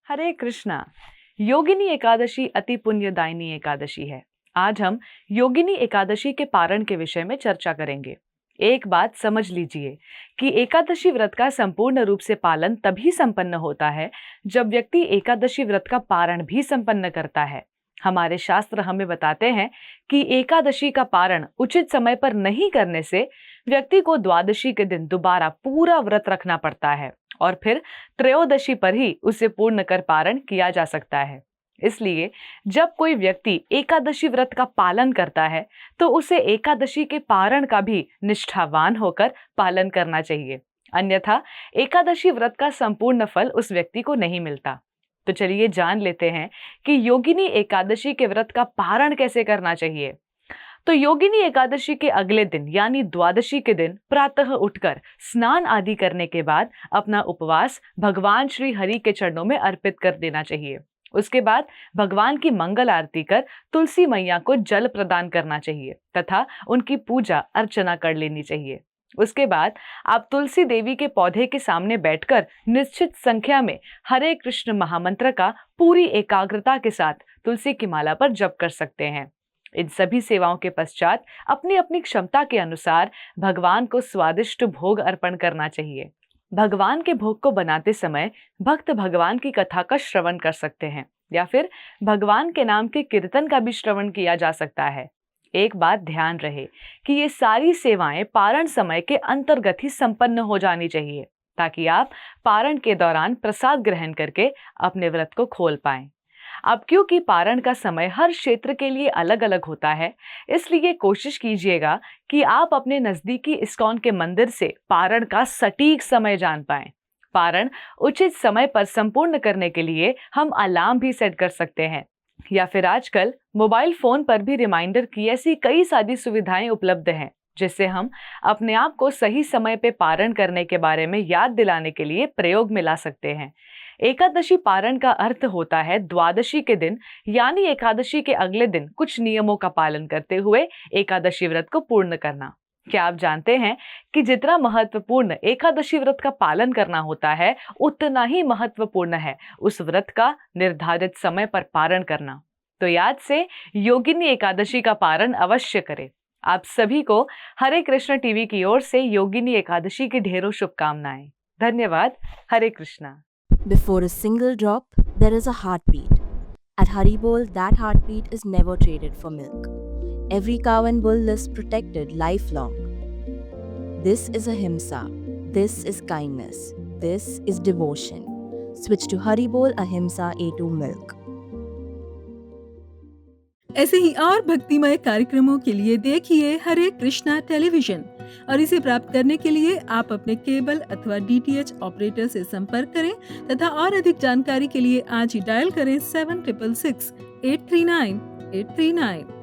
हरे कृष्णा। योगिनी एकादशी अति पुण्यदायिनी एकादशी है। आज हम योगिनी एकादशी के पारण के विषय में चर्चा करेंगे। एक बात समझ लीजिए कि एकादशी व्रत का संपूर्ण रूप से पालन तभी संपन्न होता है जब व्यक्ति एकादशी व्रत का पारण भी संपन्न करता है। हमारे शास्त्र हमें बताते हैं कि एकादशी का पारण उचित समय पर नहीं करने से व्यक्ति को द्वादशी के दिन दोबारा पूरा व्रत रखना पड़ता है और फिर त्रयोदशी पर ही उसे पूर्ण कर पारण किया जा सकता है। इसलिए जब कोई व्यक्ति एकादशी व्रत का पालन करता है तो उसे एकादशी के पारण का भी निष्ठावान होकर पालन करना चाहिए, अन्यथा एकादशी व्रत का संपूर्ण फल उस व्यक्ति को नहीं मिलता। तो चलिए जान लेते हैं कि योगिनी एकादशी के व्रत का पारण कैसे करना चाहिए। तो योगिनी एकादशी के अगले दिन यानी द्वादशी के दिन प्रातः उठकर स्नान आदि करने के बाद अपना उपवास भगवान श्री हरि के चरणों में अर्पित कर देना चाहिए। उसके बाद भगवान की मंगल आरती कर तुलसी मैया को जल प्रदान करना चाहिए तथा उनकी पूजा अर्चना कर लेनी चाहिए। उसके बाद आप तुलसी देवी के पौधे के सामने बैठकर निश्चित संख्या में हरे कृष्ण महामंत्र का पूरी एकाग्रता के साथ तुलसी की माला पर जप कर सकते हैं। इन सभी सेवाओं के पश्चात अपनी अपनी क्षमता के अनुसार भगवान को स्वादिष्ट भोग अर्पण करना चाहिए। भगवान के भोग को बनाते समय भक्त भगवान की कथा का श्रवण कर सकते हैं या फिर भगवान के नाम के कीर्तन का भी श्रवण किया जा सकता है। एक बात ध्यान रहे कि ये सारी सेवाएं पारण समय के अंतर्गत ही संपन्न हो जानी चाहिए ताकि आप पारण के दौरान प्रसाद ग्रहण करके अपने व्रत को खोल पाएं। अब क्योंकि पारण का समय हर क्षेत्र के लिए अलग अलग होता है, इसलिए कोशिश कीजिएगा कि आप अपने नजदीकी इस्कॉन के मंदिर से पारण का सटीक समय जान पाएं। पारण उचित समय पर संपूर्ण करने के लिए हम अलार्म भी सेट कर सकते हैं या फिर आजकल मोबाइल फोन पर भी रिमाइंडर की ऐसी कई सारी सुविधाएं उपलब्ध हैं जिससे हम अपने आप को सही समय पे पारण करने के बारे में याद दिलाने के लिए प्रयोग में ला सकते हैं। एकादशी पारण का अर्थ होता है द्वादशी के दिन यानी एकादशी के अगले दिन कुछ नियमों का पालन करते हुए एकादशी व्रत को पूर्ण करना। क्या आप जानते हैं कि जितना महत्वपूर्ण एकादशी व्रत का पालन करना होता है उतना ही महत्वपूर्ण है उस व्रत का निर्धारित समय पर पारण करना। तो याद से योगिनी एकादशी का पारण अवश्य करें। आप सभी को हरे कृष्ण टीवी की ओर से योगिनी एकादशी की ढेरों शुभकामनाएं। धन्यवाद। हरे Krishna. Before a single drop, there is a heartbeat. At Haribol, that heartbeat is never traded for milk. Every cow and bull is protected lifelong. This is ahimsa. This is kindness. This is devotion. Switch to Haribol Ahimsa A2 milk. ऐसे ही और भक्तिमय कार्यक्रमों के लिए देखिए हरे Krishna television और इसे प्राप्त करने के लिए आप अपने केबल अथवा डीटीएच ऑपरेटर से संपर्क करें तथा और अधिक जानकारी के लिए आज ही डायल करें 7666 839 839।